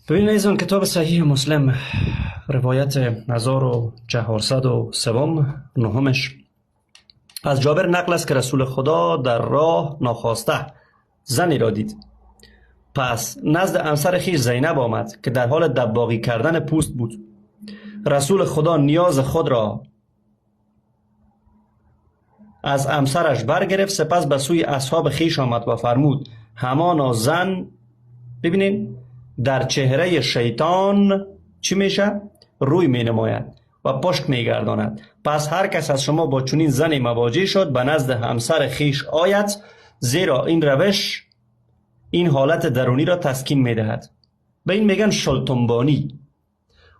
ببین ایزان کتاب صحیح مسلم روایت 1403 نهمش از جابر نقل است که رسول خدا در راه ناخواسته زنی را دید. پس نزد همسر خویش زینب آمد که در حال دباغی کردن پوست بود. رسول خدا نیاز خود را از همسرش برگرفت، سپس به سوی اصحاب خویش آمد و فرمود همانا زن، ببینین، در چهره شیطان چی میشه؟ روی می نماید و پشت می گرداند. پس هر کس از شما با چنین زنی مواجه شد به نزد همسر خویش آید، زیرا این روش این حالت درونی را تسکین می دهد. به این میگن شلتنبانی.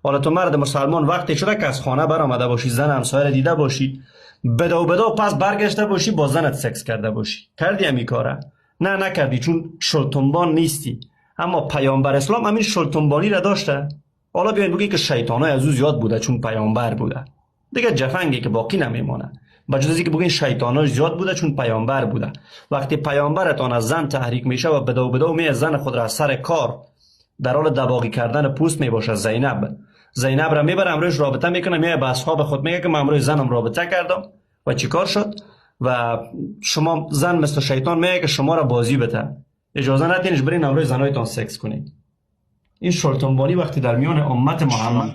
حالا تو مرد مسلمان وقتی شده که از خانه برآمده باشی، زن همسایه را دیده باشی، بدا پس برگشته باشی با زنت سکس کرده باشی، کردی همی کاره؟ نه نکردی، چون شلتنبان نیستی. اما پیامبر اسلام همین شلتنبانی را داشته. حالا بیاین بگی که شیطانای از او زیاد بوده چون پیامبر بوده، دیگه جفنگی که باقی نمیمونه. بجز از اینکه بگین شیطاناش زیاد بوده چون پیامبر بوده. وقتی پیامبرتان از زن تحریک میشه و بدا می زن خود را از سر کار در حال دباغی کردن پوست می باشه، زینب را میبره امروز رابطه میکنه، میاد به اصحاب خود میگه که من امروز زنم رابطه کردم و چیکار شد. و شما زن مثل شیطان میگه که شما را بازی بده، اجازه ندینش برین امروز زنایتان سکس کنید. این شلتنبانی وقتی در میان امت محمد